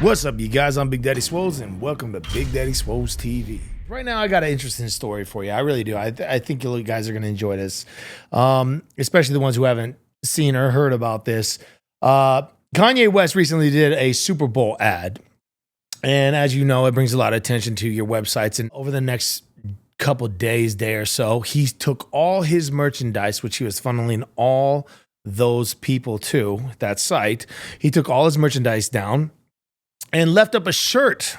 What's up, you guys? I'm Big Daddy Swolls, and welcome to Big Daddy Swolls TV. Right now, I got an interesting story for you. I really do. I think you guys are going to enjoy this, especially the ones who haven't seen or heard about this. Kanye West recently did a Super Bowl ad, and as you know, it brings a lot of attention to your websites. And over the next couple days, day or so, he took all his merchandise, which he was funneling all those people to that site. He took all his merchandise down and left up a shirt,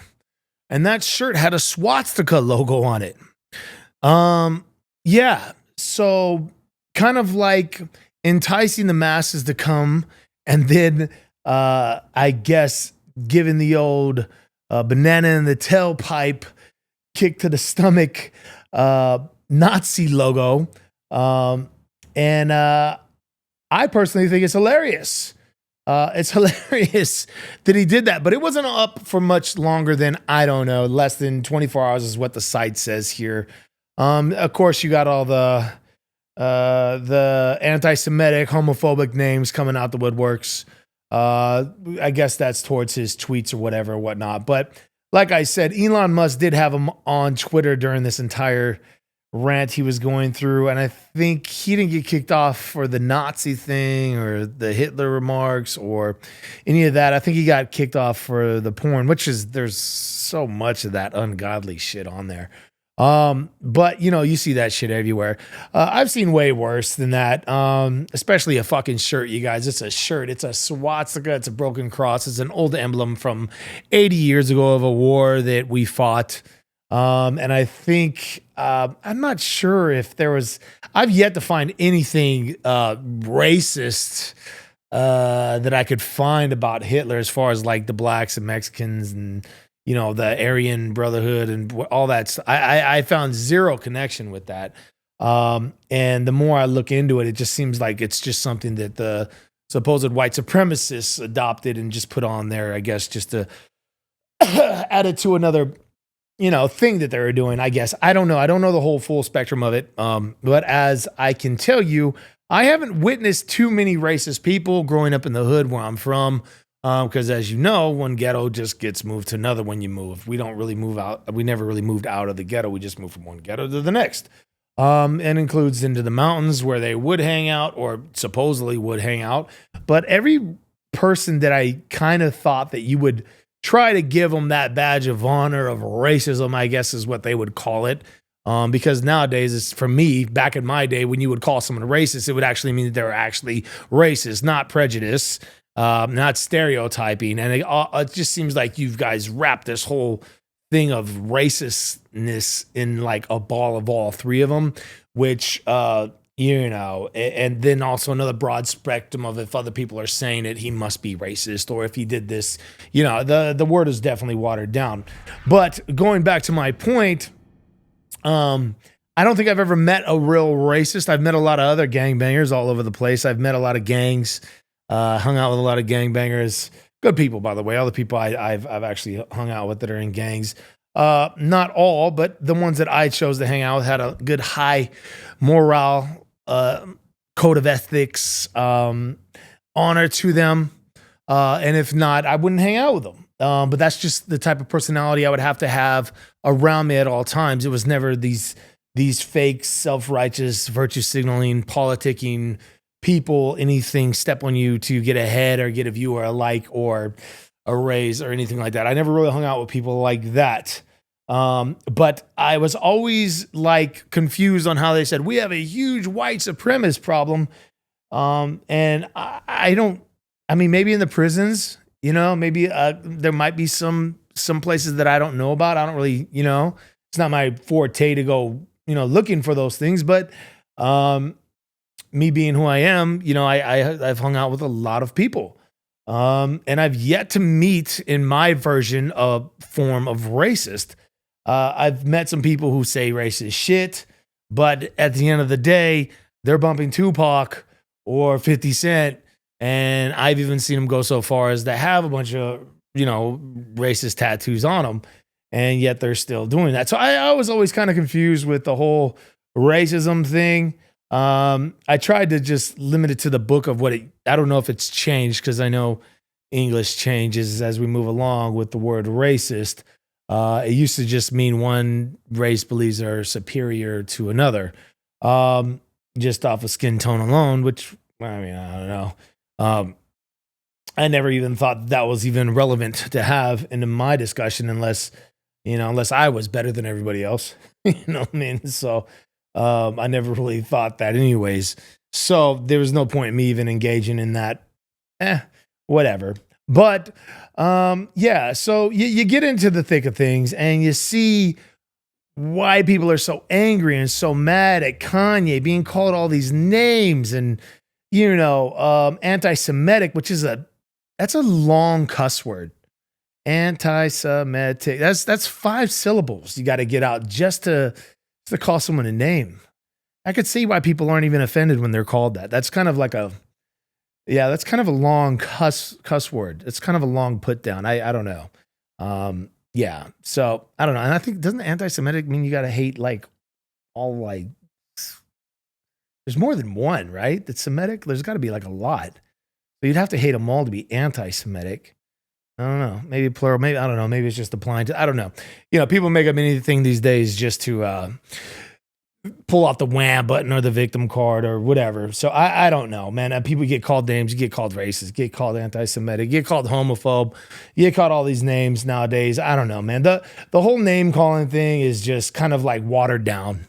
and that shirt had a swastika logo on it. Yeah, so kind of like enticing the masses to come, and then I guess giving the old banana in the tailpipe kick to the stomach Nazi logo, and I personally think it's hilarious. It's hilarious that he did that, but it wasn't up for much longer than, I don't know, less than 24 hours is what the site says here. Of course, you got all the anti-Semitic, homophobic names coming out the woodworks. I guess that's towards his tweets or whatever or whatnot. But like I said, Elon Musk did have him on Twitter during this entire rant he was going through, and I think he didn't get kicked off for the Nazi thing or the Hitler remarks or any of that. I think he got kicked off for the porn, which is, there's so much of that ungodly shit on there. But you know, you see that shit everywhere. I've seen way worse than that. Especially a fucking shirt, you guys. It's a shirt. It's a swastika. It's a broken cross. It's an old emblem from 80 years ago of a war that we fought. And I think, I'm not sure if there was, I've yet to find anything racist that I could find about Hitler as far as like the blacks and Mexicans and, you know, the Aryan Brotherhood and all that. I found zero connection with that. And the more I look into it, it just seems like it's just something that the supposed white supremacists adopted and just put on there, I guess, just to add it to another, you know, thing that they were doing, I guess. I don't know. I don't know the whole full spectrum of it. But as I can tell you, I haven't witnessed too many racist people growing up in the hood where I'm from. Because as you know, one ghetto just gets moved to another when you move. We don't really move out. We never really moved out of the ghetto. We just moved from one ghetto to the next. And includes into the mountains where they would hang out or supposedly would hang out. But every person that I kind of thought that you would try to give them that badge of honor of racism, I guess is what they would call it. Because nowadays, it's, for me, back in my day, when you would call someone racist, it would actually mean that they were actually racist, not prejudice, not stereotyping. And it just seems like you guys wrap this whole thing of racistness in like a ball of all three of them, which, you know, and then also another broad spectrum of if other people are saying it, he must be racist, or if he did this, you know, the word is definitely watered down. But going back to my point, I don't think I've ever met a real racist. I've met a lot of other gangbangers all over the place. I've met a lot of gangs, hung out with a lot of gangbangers. Good people, by the way. All the people I've actually hung out with that are in gangs. Not all, but the ones that I chose to hang out with had a good high morale, code of ethics, honor to them. And if not, I wouldn't hang out with them. But that's just the type of personality I would have to have around me at all times. It was never these fake, self-righteous, virtue signaling, politicking people, anything step on you to get ahead or get a view or a like or a raise or anything like that. I never really hung out with people like that. But I was always like confused on how they said, we have a huge white supremacist problem. And I mean, maybe in the prisons, you know, maybe, there might be some places that I don't know about. I don't really, you know, it's not my forte to go, you know, looking for those things, but, me being who I am, you know, I've hung out with a lot of people. And I've yet to meet in my version of form of racist. I've met some people who say racist shit, but at the end of the day, they're bumping Tupac or 50 Cent. And I've even seen them go so far as to have a bunch of, you know, racist tattoos on them. And yet they're still doing that. So I was always kind of confused with the whole racism thing. I tried to just limit it to the book of what it, I don't know if it's changed, because I know English changes as we move along with the word racist. It used to just mean one race believes they're superior to another, just off of skin tone alone, which, I mean, I don't know. I never even thought that was even relevant to have in my discussion unless I was better than everybody else. You know what I mean? So I never really thought that anyways. So there was no point in me even engaging in that. Whatever. But yeah, so you get into the thick of things and you see why people are so angry and so mad at Kanye being called all these names and, anti-Semitic, which is that's a long cuss word. Anti-Semitic. That's 5 syllables you got to get out just to call someone a name. I could see why people aren't even offended when they're called that. That's kind of like that's kind of a long cuss word. It's kind of a long put down. I don't know. Yeah. So I don't know. And I think, doesn't anti-Semitic mean you got to hate there's more than one, right? That's Semitic. There's got to be a lot. So you'd have to hate them all to be anti-Semitic. I don't know. Maybe plural. Maybe, I don't know. Maybe it's just applying to, I don't know. People make up anything these days just to pull off the wham button or the victim card or whatever. So I don't know, man. People get called names. You get called racist, get called anti-Semitic, get called homophobe, you get called all these names nowadays. I don't know, man. The whole name calling thing is just kind of watered down.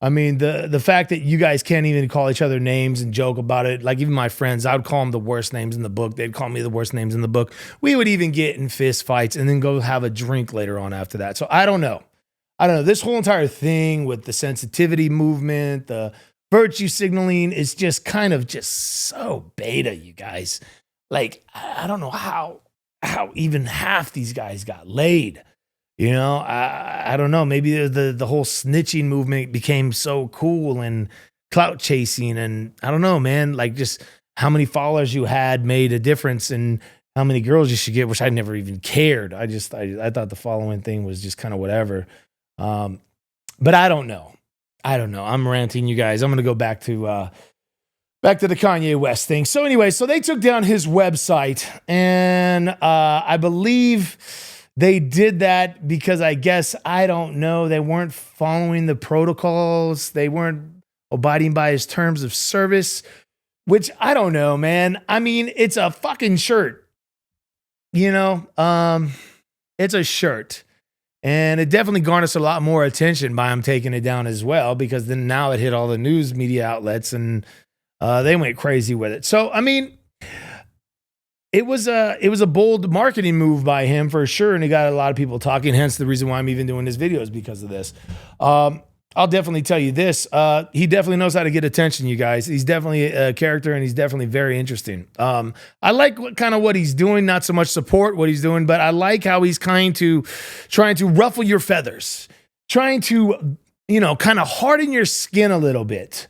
I mean, the fact that you guys can't even call each other names and joke about it. Like even my friends, I would call them the worst names in the book. They'd call me the worst names in the book. We would even get in fist fights and then go have a drink later on after that. So I don't know. This whole entire thing with the sensitivity movement, the virtue signaling is just kind of just so beta, you guys. I don't know how even half these guys got laid. I don't know. Maybe the whole snitching movement became so cool and clout chasing. And I don't know, man, just how many followers you had made a difference in how many girls you should get, which I never even cared. I thought the following thing was just kind of whatever. But I don't know. I'm ranting, you guys. I'm going to go back to the Kanye West thing. So anyway, so they took down his website and I believe they did that because I guess, I don't know, they weren't following the protocols. They weren't abiding by his terms of service, which I don't know, man. I mean, it's a fucking shirt, it's a shirt. And it definitely garners a lot more attention by him taking it down as well, because then now it hit all the news media outlets and they went crazy with it. So, I mean, it was a bold marketing move by him for sure, and he got a lot of people talking. Hence the reason why I'm even doing this video is because of this. I'll definitely tell you this: he definitely knows how to get attention, you guys. He's definitely a character, and he's definitely very interesting. I like what he's doing, not so much support what he's doing, but I like how he's trying to ruffle your feathers, trying to kind of harden your skin a little bit.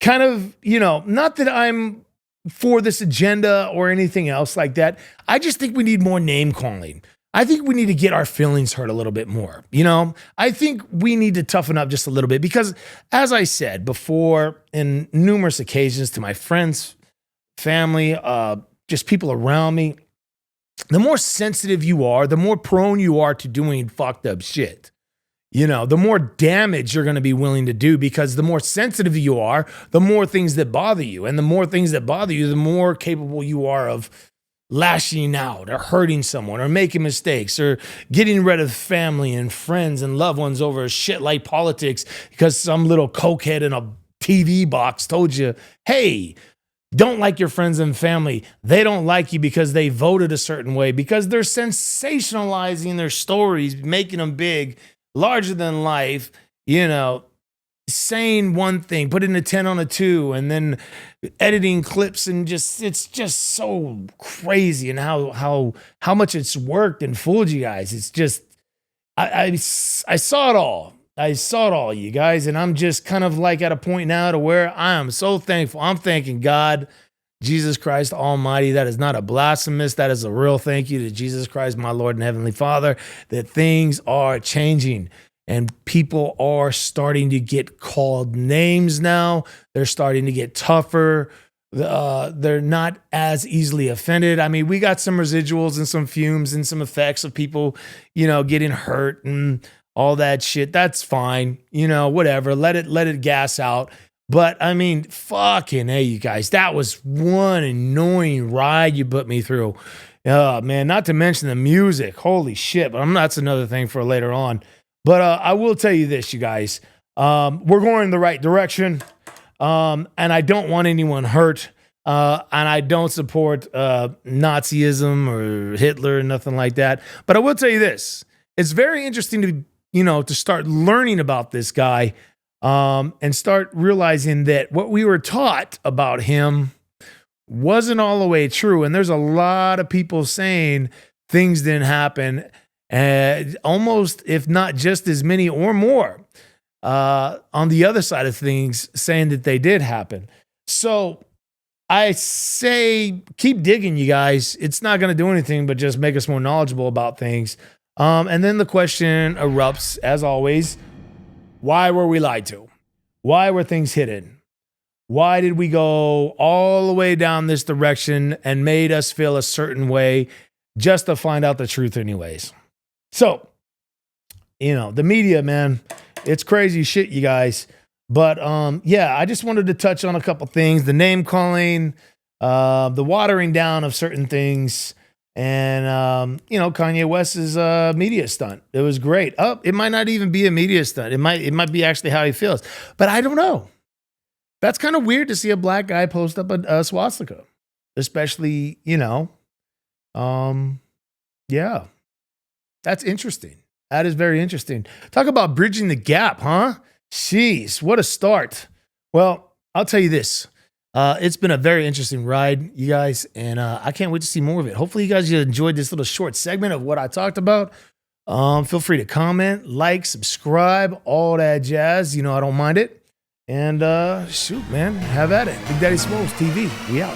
Kind of, not that I'm for this agenda or anything else like that. I just think we need more name calling. I think we need to get our feelings hurt a little bit more. I think we need to toughen up just a little bit because, as I said before, in numerous occasions to my friends, family, just people around me, the more sensitive you are, the more prone you are to doing fucked up shit. The more damage you're going to be willing to do, because the more sensitive you are, the more things that bother you. And the more things that bother you, the more capable you are of lashing out or hurting someone or making mistakes or getting rid of family and friends and loved ones over shit like politics because some little cokehead in a TV box told you, hey, don't like your friends and family. They don't like you because they voted a certain way, because they're sensationalizing their stories, making them big, larger than life, saying one thing, putting a 10 on a 2, and then editing clips, and it's just so crazy, and how much it's worked and fooled you guys. It's just, I saw it all. I saw it all, you guys, and I'm just kind of at a point now to where I am so thankful. I'm thanking God, Jesus Christ Almighty. That is not a blasphemous. That is a real thank you to Jesus Christ, my Lord and Heavenly Father, that things are changing and people are starting to get called names now. They're starting to get tougher. they're not as easily offended. I mean, we got some residuals and some fumes and some effects of people, getting hurt and all that shit. That's fine. Whatever. Let it gas out. But I mean, fucking hey, you guys, that was one annoying ride you put me through. Oh man, not to mention the music. Holy shit. But that's another thing for later on. But I will tell you this, you guys. We're going in the right direction. And I don't want anyone hurt. And I don't support Nazism or Hitler or nothing like that. But I will tell you this. It's very interesting to start learning about this guy and start realizing that what we were taught about him wasn't all the way true. And there's a lot of people saying things didn't happen, almost, if not just as many or more, on the other side of things, saying that they did happen. So I say, keep digging, you guys. It's not going to do anything but just make us more knowledgeable about things. And then the question erupts, as always, why were we lied to? Why were things hidden? Why did we go all the way down this direction and made us feel a certain way just to find out the truth anyways? So, the media, man, it's crazy shit, you guys. But I just wanted to touch on a couple things. The name calling, the watering down of certain things, and Kanye West's media stunt. It was great. It might not even be a media stunt. It might be actually how he feels. But I don't know. That's kind of weird to see a black guy post up a swastika, especially, that's interesting. That is very interesting. Talk about bridging the gap, huh? Jeez, what a start. Well, I'll tell you this. It's been a very interesting ride, you guys, and I can't wait to see more of it. Hopefully you guys enjoyed this little short segment of what I talked about. Feel free to comment, like, subscribe, all that jazz. I don't mind it. And shoot, man, have at it. Big Daddy Swolls TV. We out.